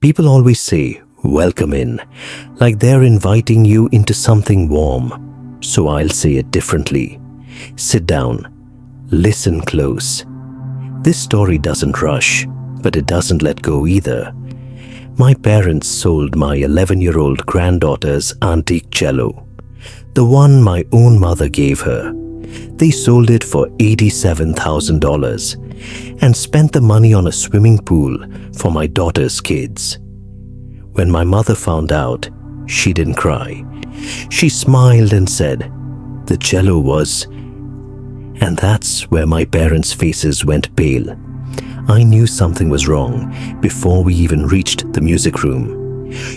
People always say, "Welcome in," like they're inviting you into something warm. So I'll say it differently. Sit down. Listen close. This story doesn't rush, but it doesn't let go either. My parents sold my 11-year-old granddaughter's antique cello, the one my own mother gave her. They sold it for $87,000 and spent the money on a swimming pool for my daughter's kids. When my mother found out, she didn't cry. She smiled and said, "The cello was..." And that's where my parents' faces went pale. I knew something was wrong before we even reached the music room.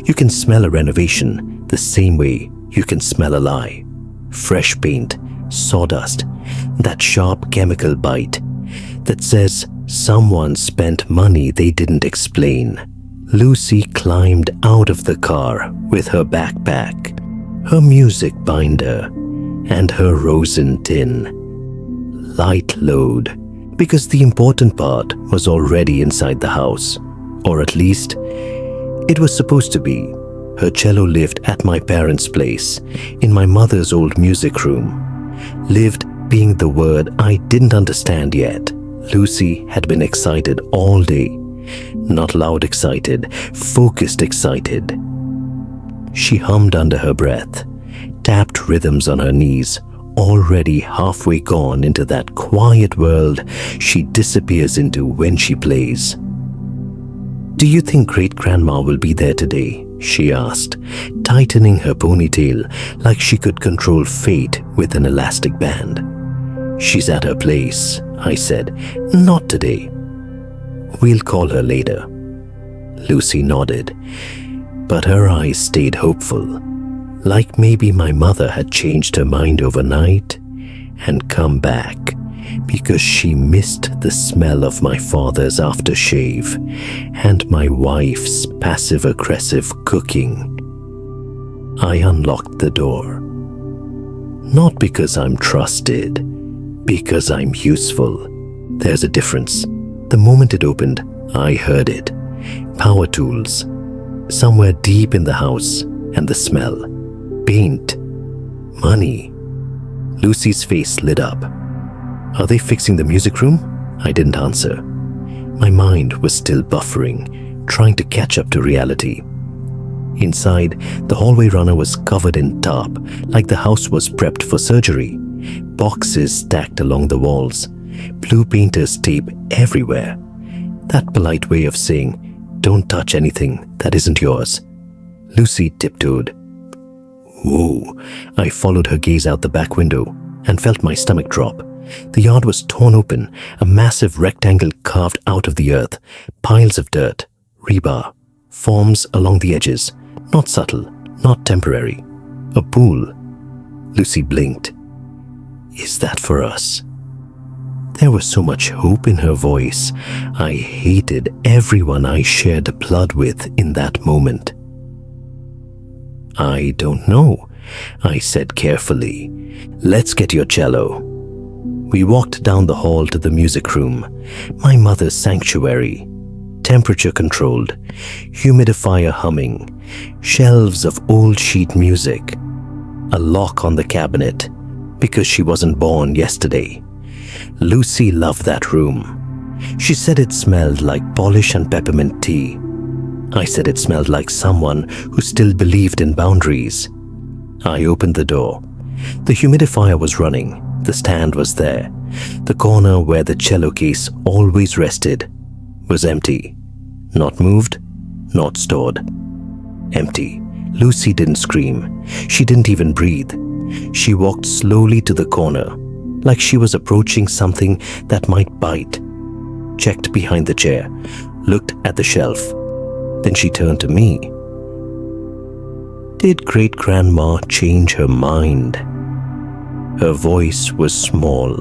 You can smell a renovation the same way you can smell a lie. Fresh paint, sawdust, that sharp chemical bite that says someone spent money they didn't explain. Lucy climbed out of the car with her backpack, her music binder, and her rosin tin. Light load, because the important part was already inside the house, or at least it was supposed to be. Her cello lived at my parents' place, in my mother's old music room. Lived being the word I didn't understand yet. Lucy had been excited all day. Not loud excited, focused excited. She hummed under her breath, tapped rhythms on her knees, already halfway gone into that quiet world she disappears into when she plays. "Do you think great-grandma will be there today?" she asked, tightening her ponytail like she could control fate with an elastic band. "She's at her place," I said. "Not today. We'll call her later." Lucy nodded, but her eyes stayed hopeful, like maybe my mother had changed her mind overnight and come back because she missed the smell of my father's aftershave and my wife's passive-aggressive cooking. I unlocked the door. Not because I'm trusted, because I'm useful. There's a difference. The moment it opened, I heard it. Power tools. Somewhere deep in the house, and the smell. Paint. Money. Lucy's face lit up. "Are they fixing the music room?" I didn't answer. My mind was still buffering, trying to catch up to reality. Inside, the hallway runner was covered in tarp, like the house was prepped for surgery. Boxes stacked along the walls. Blue painter's tape everywhere. That polite way of saying, "Don't touch anything that isn't yours." Lucy tiptoed. Whoa! I followed her gaze out the back window and felt my stomach drop. The yard was torn open, a massive rectangle carved out of the earth, piles of dirt, rebar, forms along the edges, not subtle, not temporary. A pool. Lucy blinked. "Is that for us?" There was so much hope in her voice. I hated everyone I shared blood with in that moment. "I don't know," I said carefully. "Let's get your cello." We walked down the hall to the music room, my mother's sanctuary. Temperature controlled, humidifier humming, shelves of old sheet music, a lock on the cabinet, because she wasn't born yesterday. Lucy loved that room. She said it smelled like polish and peppermint tea. I said it smelled like someone who still believed in boundaries. I opened the door. The humidifier was running. The stand was there. The corner where the cello case always rested was empty. Not moved, not stored. Empty. Lucy didn't scream. She didn't even breathe. She walked slowly to the corner, like she was approaching something that might bite. Checked behind the chair, looked at the shelf. Then she turned to me. Did great-grandma change her mind? Her voice was small,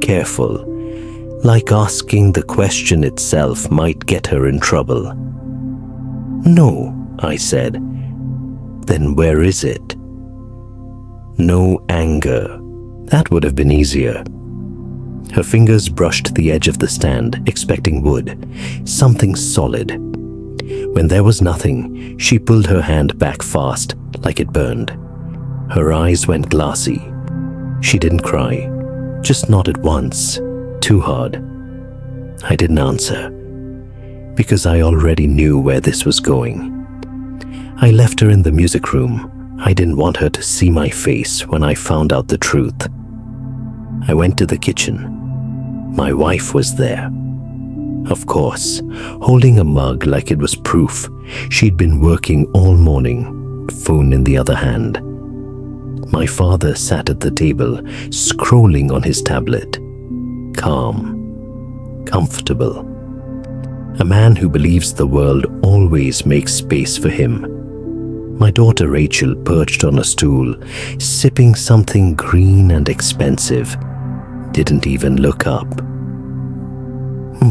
careful, like asking the question itself might get her in trouble. "No," I said. "Then where is it?" No anger. That would have been easier. Her fingers brushed the edge of the stand, expecting wood, something solid. When there was nothing, she pulled her hand back fast, like it burned. Her eyes went glassy. She didn't cry, just nodded once, too hard. I didn't answer, because I already knew where this was going. I left her in the music room. I didn't want her to see my face when I found out the truth. I went to the kitchen. My wife was there. Of course, holding a mug like it was proof. She'd been working all morning, phone in the other hand. My father sat at the table, scrolling on his tablet. Calm, comfortable. A man who believes the world always makes space for him. My daughter Rachel perched on a stool, sipping something green and expensive. Didn't even look up.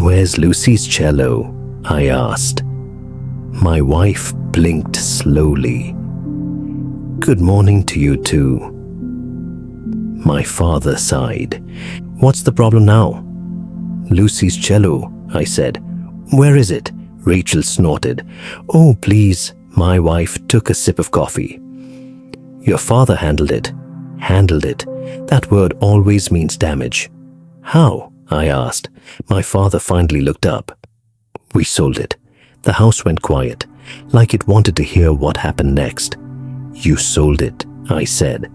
"Where's Lucy's cello?" I asked. My wife blinked slowly. "Good morning to you too." My father sighed. "What's the problem now?" "Lucy's cello," I said. "Where is it?" Rachel snorted. "Oh, please." My wife took a sip of coffee. "Your father handled it." "Handled it. That word always means damage." "How?" I asked. My father finally looked up. "We sold it." The house went quiet, like it wanted to hear what happened next. "You sold it," I said.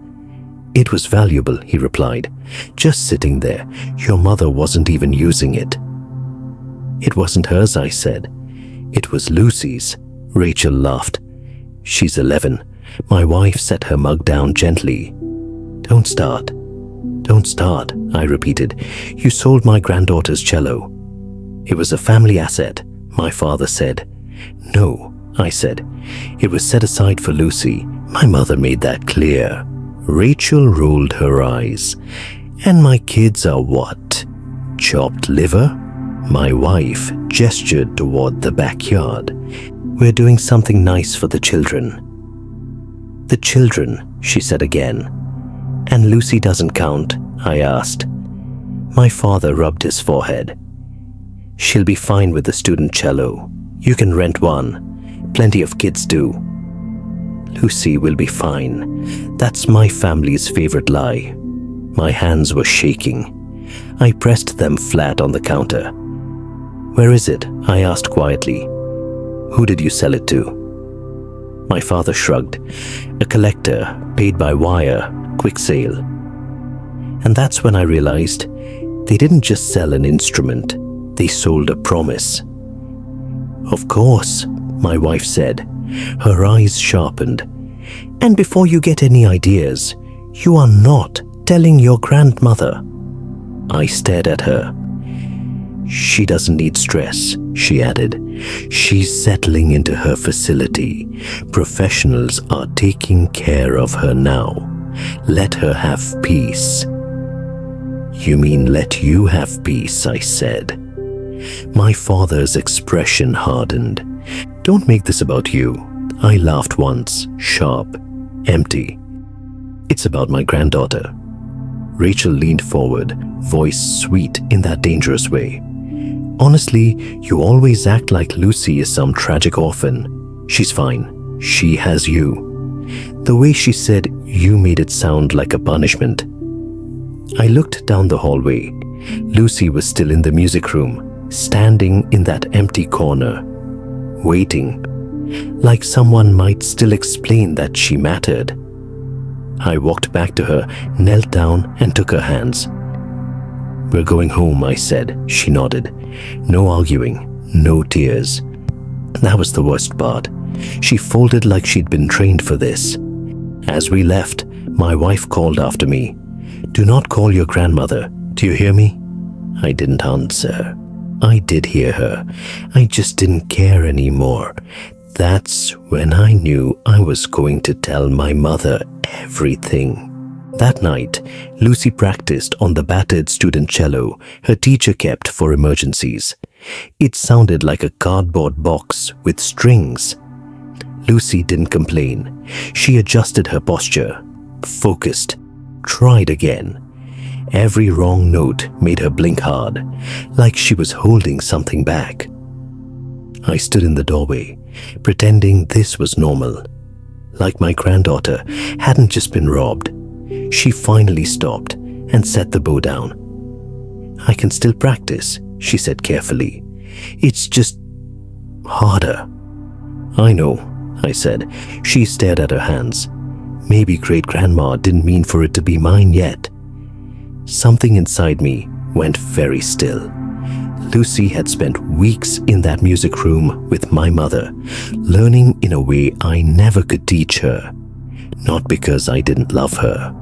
"It was valuable," he replied. "Just sitting there. Your mother wasn't even using it." "It wasn't hers," I said. "It was Lucy's." Rachel laughed. "She's 11. My wife set her mug down gently. "Don't start. Don't start," I repeated. "You sold my granddaughter's cello." "It was a family asset," my father said. "No," I said. "It was set aside for Lucy. My mother made that clear." Rachel rolled her eyes. "And my kids are what? Chopped liver?" My wife gestured toward the backyard. "We're doing something nice for the children." "The children," she said again. "And Lucy doesn't count?" I asked. My father rubbed his forehead. "She'll be fine with the student cello. You can rent one. Plenty of kids do." "Lucy will be fine. That's my family's favorite lie." My hands were shaking. I pressed them flat on the counter. "Where is it?" I asked quietly. "Who did you sell it to?" My father shrugged. "A collector, paid by wire, quick sale." And that's when I realized they didn't just sell an instrument, they sold a promise. "Of course," my wife said. Her eyes sharpened. "And before you get any ideas, you are not telling your grandmother." I stared at her. "She doesn't need stress," she added. "She's settling into her facility. Professionals are taking care of her now. Let her have peace." "You mean let you have peace," I said. My father's expression hardened. "Don't make this about you." I laughed once, sharp, empty. "It's about my granddaughter." Rachel leaned forward, voice sweet in that dangerous way. "Honestly, you always act like Lucy is some tragic orphan. She's fine. She has you." The way she said "you" made it sound like a punishment. I looked down the hallway. Lucy was still in the music room, standing in that empty corner, waiting, like someone might still explain that she mattered. I walked back to her, knelt down, and took her hands. "We're going home," I said. She nodded. No arguing, no tears. That was the worst part. She folded like she'd been trained for this. As we left, my wife called after me. "Do not call your grandmother. Do you hear me?" I didn't answer. I did hear her. I just didn't care anymore. That's when I knew I was going to tell my mother everything. That night, Lucy practiced on the battered student cello her teacher kept for emergencies. It sounded like a cardboard box with strings. Lucy didn't complain. She adjusted her posture, focused, tried again. Every wrong note made her blink hard, like she was holding something back. I stood in the doorway, pretending this was normal, like my granddaughter hadn't just been robbed. She finally stopped and set the bow down. "I can still practice," she said carefully. "It's just harder." "I know," I said. She stared at her hands. Maybe great-grandma didn't mean for it to be mine yet. Something inside me went very still. Lucy had spent weeks in that music room with my mother, learning in a way I never could teach her. Not because I didn't love her.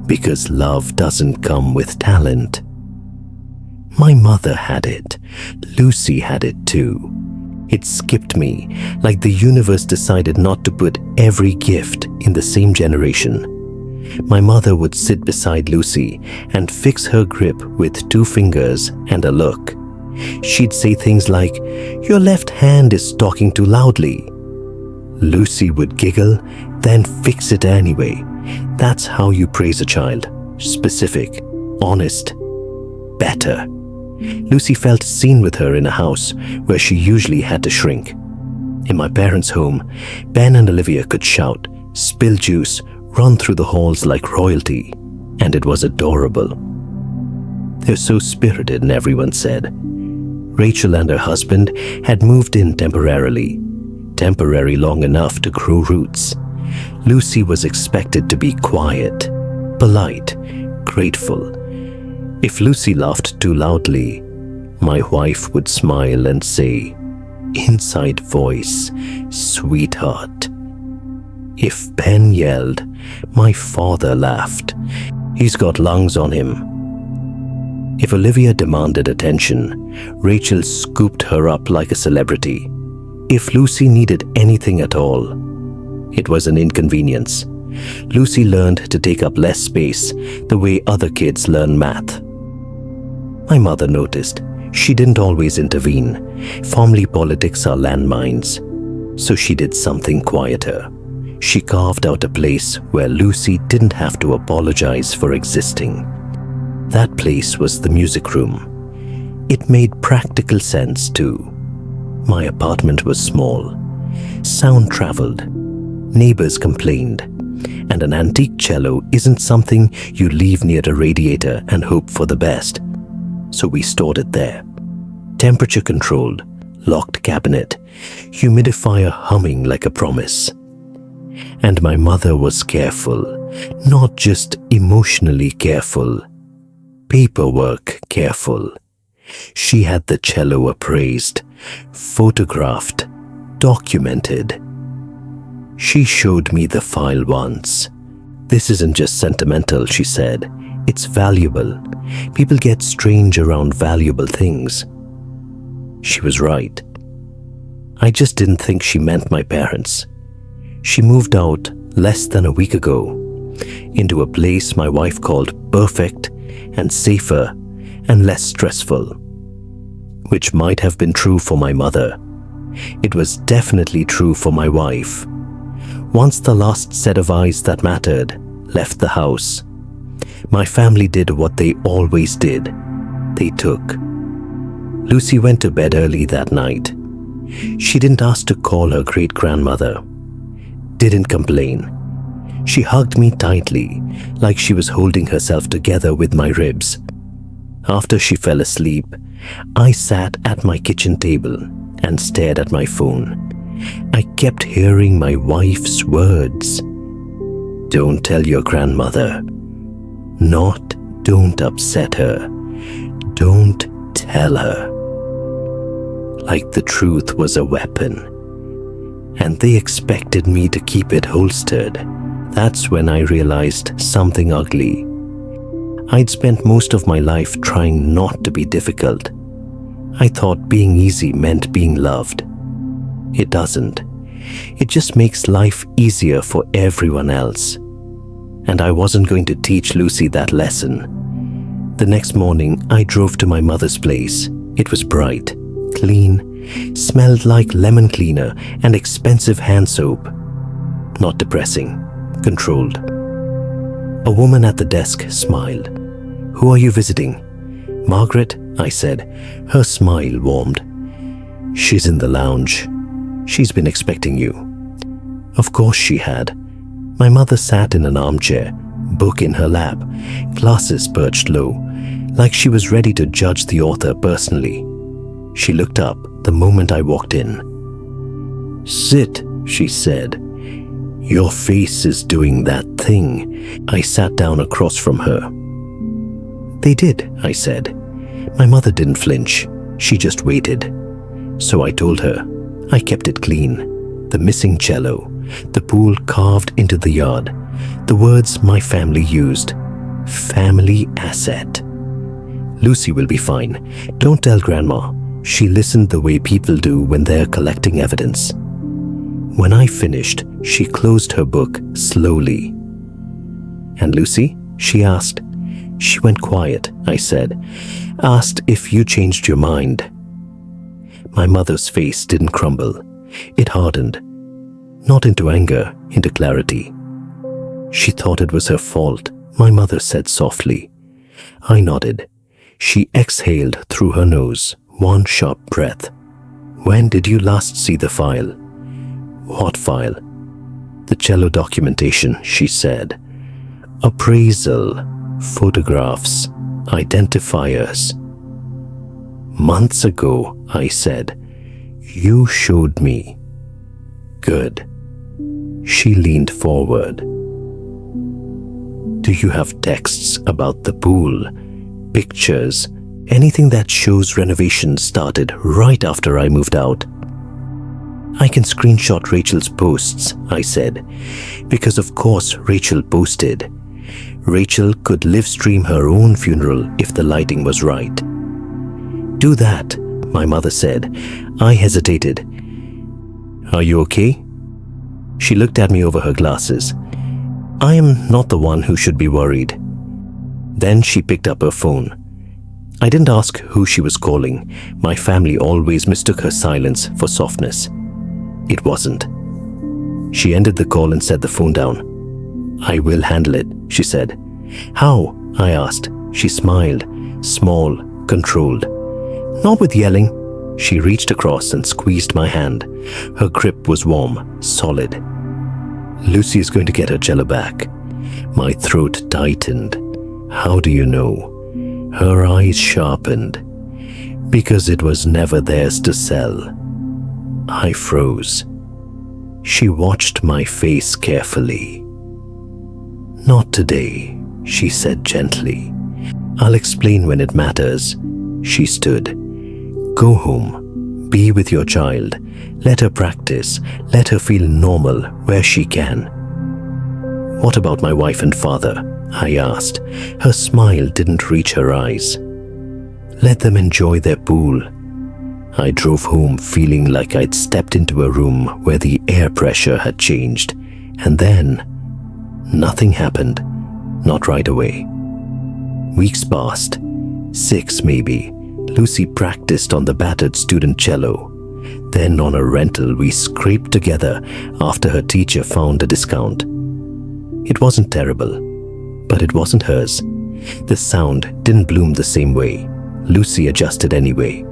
Because love doesn't come with talent. My mother had it. Lucy had it too. It skipped me, like the universe decided not to put every gift in the same generation. My mother would sit beside Lucy and fix her grip with 2 fingers and a look. She'd say things like, "Your left hand is talking too loudly." Lucy would giggle, then fix it anyway. That's how you praise a child. Specific, honest, better. Lucy felt seen with her in a house where she usually had to shrink. In my parents' home, Ben and Olivia could shout, spill juice, run through the halls like royalty, and it was adorable. They're so spirited, and everyone said. Rachel and her husband had moved in temporary long enough to grow roots. Lucy was expected to be quiet, polite, grateful. If Lucy laughed too loudly, my wife would smile and say, inside voice, "Sweetheart." If Ben yelled, my father laughed. "He's got lungs on him." If Olivia demanded attention, Rachel scooped her up like a celebrity. If Lucy needed anything at all, it was an inconvenience. Lucy learned to take up less space the way other kids learn math. My mother noticed. She didn't always intervene. Family politics are landmines. So she did something quieter. She carved out a place where Lucy didn't have to apologize for existing. That place was the music room. It made practical sense too. My apartment was small. Sound traveled. Neighbors complained. And an antique cello isn't something you leave near a radiator and hope for the best. So we stored it there. Temperature controlled, locked cabinet, humidifier humming like a promise. And my mother was careful, not just emotionally careful, paperwork careful. She had the cello appraised, photographed, documented. She showed me the file once. "This isn't just sentimental," she said. "It's valuable. People get strange around valuable things." She was right. I just didn't think she meant my parents. She moved out less than a week ago, into a place my wife called perfect and safer and less stressful. Which might have been true for my mother. It was definitely true for my wife. Once the last set of eyes that mattered left the house, my family did what they always did. They took. Lucy went to bed early that night. She didn't ask to call her great-grandmother. Didn't complain. She hugged me tightly, like she was holding herself together with my ribs. After she fell asleep, I sat at my kitchen table and stared at my phone. I kept hearing my wife's words. "Don't tell your grandmother." Not, "Don't upset her." "Don't tell her." Like the truth was a weapon. And they expected me to keep it holstered. That's when I realized something ugly. I'd spent most of my life trying not to be difficult. I thought being easy meant being loved. It doesn't. It just makes life easier for everyone else. And I wasn't going to teach Lucy that lesson. The next morning, I drove to my mother's place. It was bright, clean, smelled like lemon cleaner and expensive hand soap. Not depressing, controlled. A woman at the desk smiled. "Who are you visiting?" "Margaret," I said. Her smile warmed. "She's in the lounge." She's been expecting you." Of course she had. My mother sat in an armchair, book in her lap, glasses perched low, like she was ready to judge the author personally. She looked up the moment I walked in. "Sit," she said. "Your face is doing that thing." I sat down across from her. "They did," I said. My mother didn't flinch. She just waited. So I told her. I kept it clean. The missing cello, the pool carved into the yard, the words my family used. Family asset. "Lucy will be fine. Don't tell Grandma." She listened the way people do when they're collecting evidence. When I finished, she closed her book slowly. "And Lucy?" she asked. "She went quiet," I said. "Asked if you changed your mind." My mother's face didn't crumble. It hardened. Not into anger, into clarity. "She thought it was her fault," my mother said softly. I nodded. She exhaled through her nose, one sharp breath. "When did you last see the file?" "What file?" "The cello documentation," she said. "Appraisal, photographs, identifiers." "Months ago," I said. "You showed me." "Good." She leaned forward. "Do you have texts about the pool? Pictures? Anything that shows renovation started right after I moved out?" "I can screenshot Rachel's posts," I said, because of course Rachel posted. Rachel could live stream her own funeral if the lighting was right. "Do that," my mother said. I hesitated. "Are you okay?" She looked at me over her glasses. "I am not the one who should be worried." Then she picked up her phone. I didn't ask who she was calling. My family always mistook her silence for softness. It wasn't. She ended the call and set the phone down. "I will handle it," she said. "How?" I asked. She smiled, small, controlled. "Not with yelling." She reached across and squeezed my hand. Her grip was warm, solid. "Lucy is going to get her cello back." My throat tightened. "How do you know?" Her eyes sharpened. "Because it was never theirs to sell." I froze. She watched my face carefully. "Not today," she said gently. "I'll explain when it matters." She stood. "Go home. Be with your child. Let her practice. Let her feel normal where she can." "What about my wife and father?" I asked. Her smile didn't reach her eyes. "Let them enjoy their pool." I drove home feeling like I'd stepped into a room where the air pressure had changed. And then, nothing happened. Not right away. Weeks passed. 6 maybe. Lucy practiced on the battered student cello. Then on a rental we scraped together after her teacher found a discount. It wasn't terrible, but it wasn't hers. The sound didn't bloom the same way. Lucy adjusted anyway.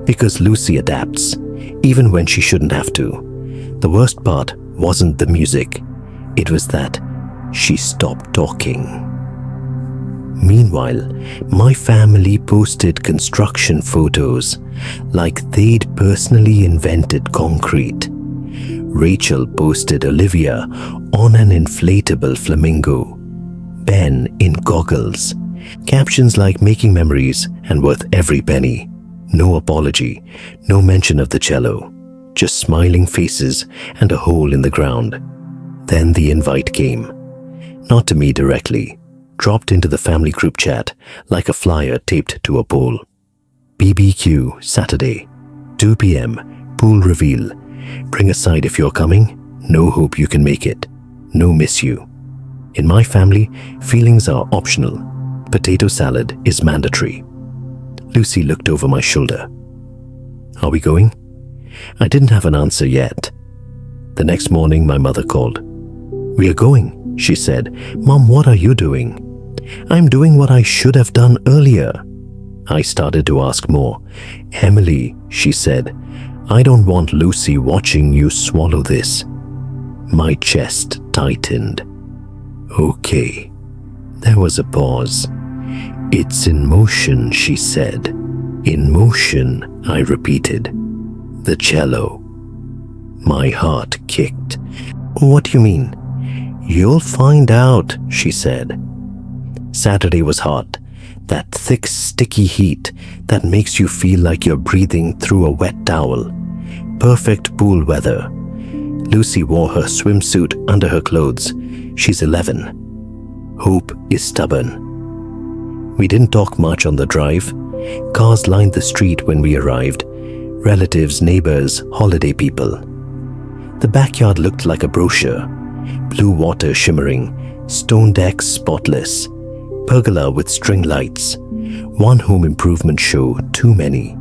Because Lucy adapts, even when she shouldn't have to. The worst part wasn't the music. It was that she stopped talking. Meanwhile, my family posted construction photos like they'd personally invented concrete. Rachel posted Olivia on an inflatable flamingo. Ben in goggles. Captions like "making memories and worth every penny." No apology, no mention of the cello. Just smiling faces and a hole in the ground. Then the invite came. Not to me directly. Dropped into the family group chat like a flyer taped to a pole. BBQ Saturday, 2 p.m. Pool reveal. Bring a side if you're coming. No hope you can make it. No miss you. In my family, feelings are optional. Potato salad is mandatory. Lucy looked over my shoulder. "Are we going?" I didn't have an answer yet. The next morning, my mother called. "We are going," she said. "Mom, what are you doing?" "I'm doing what I should have done earlier." I started to ask more. "Emily," she said, I don't want Lucy watching you swallow this. My chest tightened. Okay. There was a pause. It's in motion, she said. In motion, I repeated. The cello. My heart kicked. What do you mean? You'll find out, she said. Saturday was hot. That thick, sticky heat that makes you feel like you're breathing through a wet towel. Perfect pool weather. Lucy wore her swimsuit under her clothes. She's 11. Hope is stubborn. We didn't talk much on the drive. Cars lined the street when we arrived. Relatives, neighbors, holiday people. The backyard looked like a brochure. Blue water shimmering, stone decks spotless, pergola with string lights, one home improvement show too many.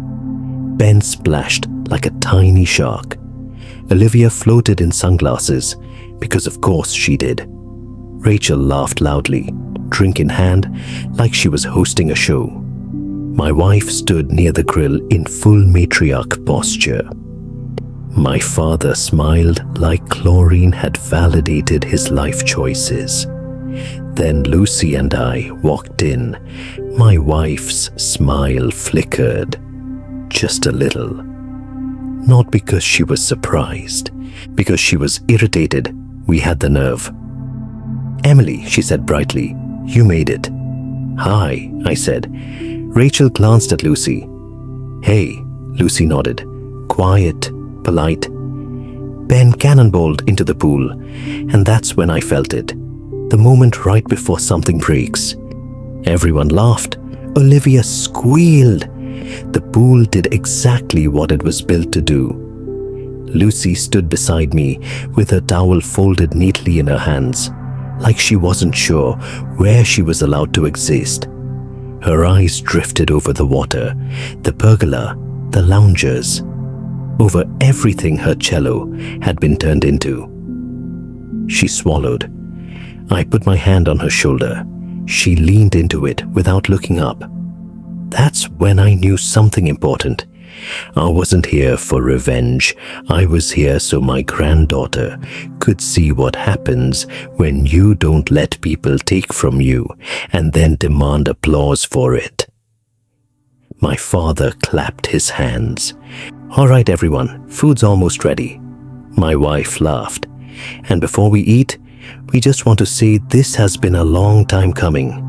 Ben splashed like a tiny shark. Olivia floated in sunglasses, because of course she did. Rachel laughed loudly, drink in hand, like she was hosting a show. My wife stood near the grill in full matriarch posture. My father smiled like chlorine had validated his life choices. Then Lucy and I walked in. My wife's smile flickered. Just a little. Not because she was surprised, because she was irritated. We had the nerve. Emily, she said brightly, you made it. Hi, I said. Rachel glanced at Lucy. Hey, Lucy nodded. Quiet, polite. Ben cannonballed into the pool, and that's when I felt it. The moment right before something breaks. Everyone laughed. Olivia squealed. The pool did exactly what it was built to do. Lucy stood beside me with her towel folded neatly in her hands, like she wasn't sure where she was allowed to exist. Her eyes drifted over the water, the pergola, the loungers, over everything her cello had been turned into. She swallowed. I put my hand on her shoulder. She leaned into it without looking up. That's when I knew something important. I wasn't here for revenge. I was here so my granddaughter could see what happens when you don't let people take from you and then demand applause for it. My father clapped his hands. All right, everyone, food's almost ready. My wife laughed. And before we eat, we just want to say this has been a long time coming.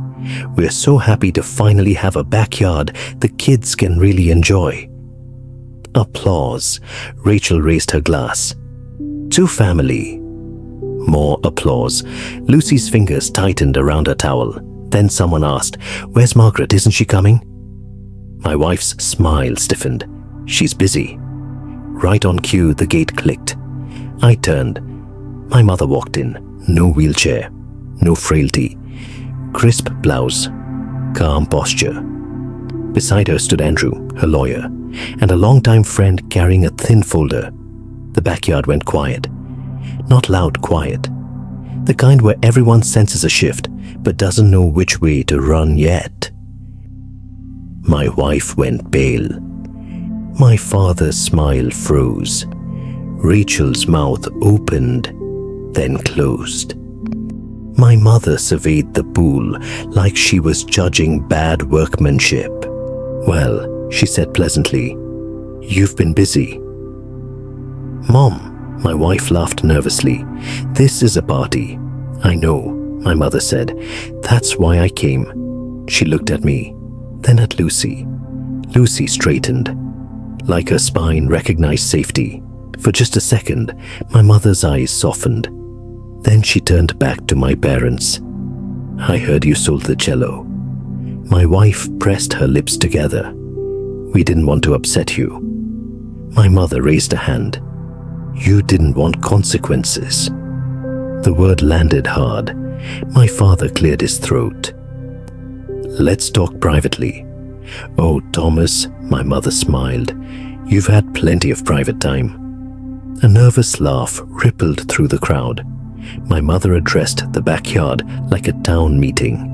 We're so happy to finally have a backyard the kids can really enjoy. Applause. Rachel raised her glass. To family. More applause. Lucy's fingers tightened around her towel. Then someone asked, "Where's Margaret? Isn't she coming?" My wife's smile stiffened. She's busy. Right on cue, the gate clicked. I turned. My mother walked in. No wheelchair. No frailty. Crisp blouse. Calm posture. Beside her stood Andrew, her lawyer, and a longtime friend carrying a thin folder. The backyard went quiet. Not loud quiet. The kind where everyone senses a shift, but doesn't know which way to run yet. My wife went pale. My father's smile froze. Rachel's mouth opened, then closed. My mother surveyed the pool like she was judging bad workmanship. Well, she said pleasantly, you've been busy. Mom, my wife laughed nervously. This is a party. I know, my mother said. That's why I came. She looked at me, then at Lucy. Lucy straightened, like her spine recognized safety. For just a second, my mother's eyes softened. Then she turned back to my parents. I heard you sold the cello. My wife pressed her lips together. We didn't want to upset you. My mother raised a hand. You didn't want consequences. The word landed hard. My father cleared his throat. Let's talk privately. Oh, Thomas, my mother smiled. You've had plenty of private time. A nervous laugh rippled through the crowd. My mother addressed the backyard like a town meeting.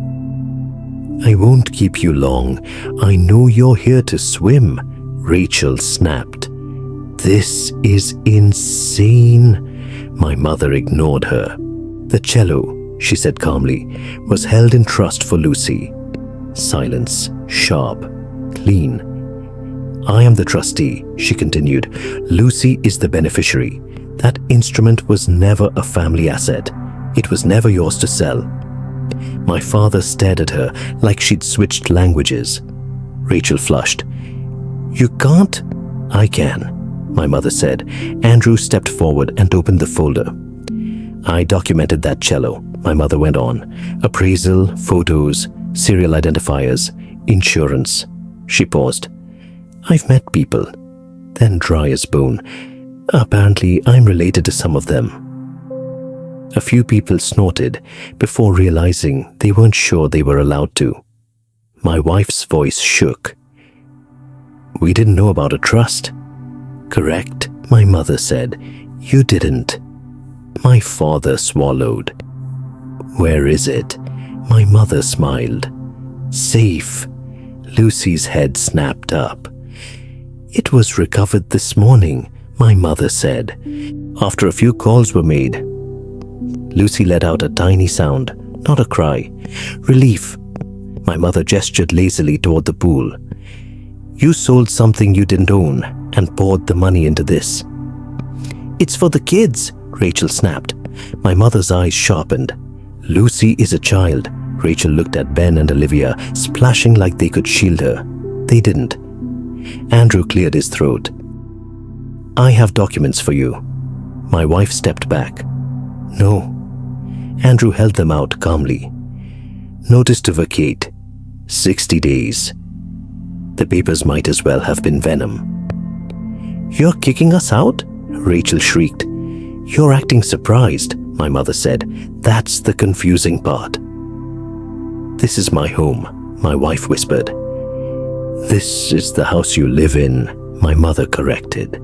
I won't keep you long. I know you're here to swim, Rachel snapped. This is insane. My mother ignored her. The cello, she said calmly, was held in trust for Lucy. Silence, sharp, clean. I am the trustee, she continued. Lucy is the beneficiary. That instrument was never a family asset. It was never yours to sell. My father stared at her like she'd switched languages. Rachel flushed. You can't? I can, my mother said. Andrew stepped forward and opened the folder. I documented that cello, my mother went on. Appraisal, photos, serial identifiers, insurance. She paused. I've met people. Then dry as bone. Apparently, I'm related to some of them. A few people snorted before realizing they weren't sure they were allowed to. My wife's voice shook. We didn't know about a trust. Correct, my mother said. You didn't. My father swallowed. Where is it? My mother smiled. Safe. Lucy's head snapped up. It was recovered this morning, my mother said. After a few calls were made, Lucy let out a tiny sound, not a cry. Relief. My mother gestured lazily toward the pool. You sold something you didn't own and poured the money into this. It's for the kids, Rachel snapped. My mother's eyes sharpened. Lucy is a child. Rachel looked at Ben and Olivia, splashing like they could shield her. They didn't. Andrew cleared his throat. I have documents for you. My wife stepped back. No. Andrew held them out calmly. Notice to vacate. 60 days. The papers might as well have been venom. You're kicking us out? Rachel shrieked. You're acting surprised, my mother said. That's the confusing part. This is my home, my wife whispered. This is the house you live in, my mother corrected.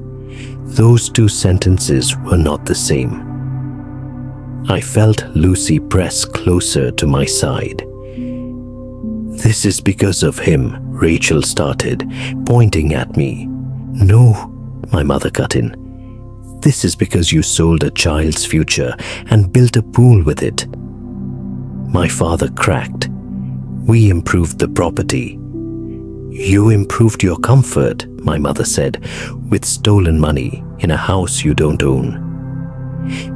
Those two sentences were not the same. I felt Lucy press closer to my side. This is because of him, Rachel started, pointing at me. No, my mother cut in. This is because you sold a child's future and built a pool with it. My father cracked. We improved the property. You improved your comfort, my mother said, with stolen money in a house you don't own.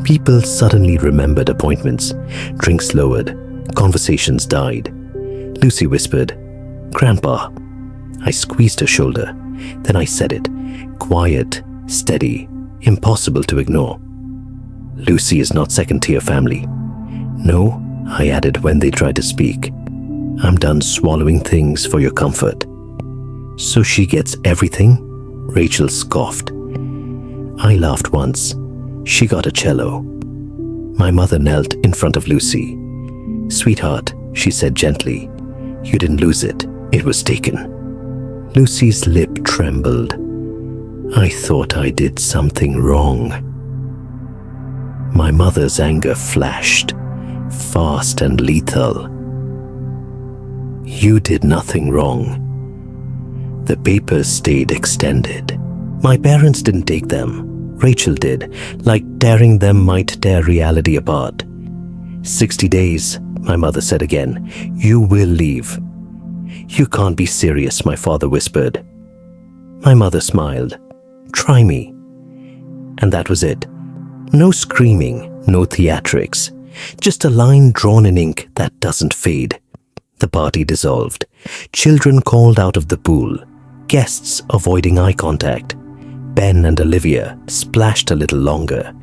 People suddenly remembered appointments. Drinks lowered. Conversations died. Lucy whispered, Grandpa. I squeezed her shoulder. Then I said it. Quiet, steady, impossible to ignore. Lucy is not second-tier family. No, I added when they tried to speak. I'm done swallowing things for your comfort. So she gets everything? Rachel scoffed. I laughed once. She got a cello. My mother knelt in front of Lucy. Sweetheart, she said gently, you didn't lose it. It was taken. Lucy's lip trembled. I thought I did something wrong. My mother's anger flashed, fast and lethal. You did nothing wrong. The papers stayed extended. My parents didn't take them. Rachel did, like tearing them might tear reality apart. 60 days, my mother said again. You will leave. You can't be serious, my father whispered. My mother smiled. Try me. And that was it. No screaming, no theatrics. Just a line drawn in ink that doesn't fade. The party dissolved. Children called out of the pool. Guests avoiding eye contact. Ben and Olivia splashed a little longer.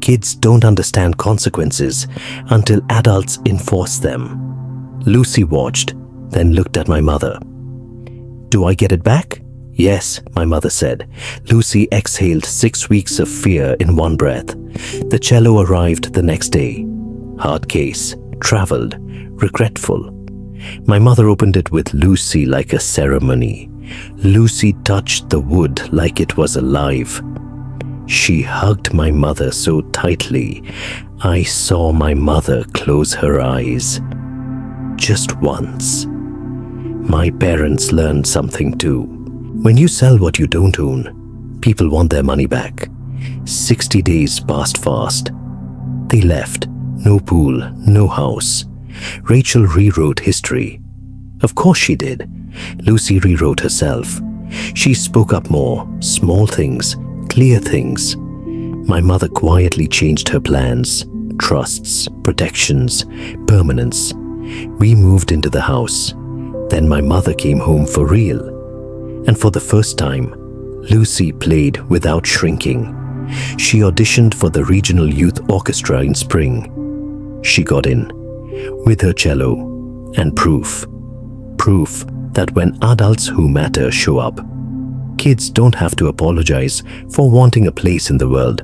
Kids don't understand consequences until adults enforce them. Lucy watched, then looked at my mother. Do I get it back? Yes, my mother said. Lucy exhaled 6 weeks of fear in one breath. The cello arrived the next day. Hard case, traveled, regretful. My mother opened it with Lucy like a ceremony. Lucy touched the wood like it was alive. She hugged my mother so tightly, I saw my mother close her eyes. Just once. My parents learned something too. When you sell what you don't own, People want their money back. 60 days passed fast. They left. No pool, no house. Rachel rewrote history. Of course she did. Lucy rewrote herself. She spoke up more, small things, clear things. My mother quietly changed her plans, trusts, protections, permanence. We moved into the house. Then my mother came home for real. And for the first time, Lucy played without shrinking. She auditioned for the Regional Youth Orchestra in spring. She got in, with her cello, and proof that when adults who matter show up, kids don't have to apologize for wanting a place in the world.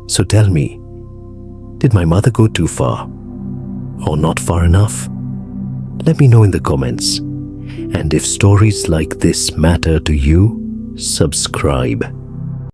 So tell me, did my mother go too far? Or not far enough? Let me know in the comments. And if stories like this matter to you, subscribe.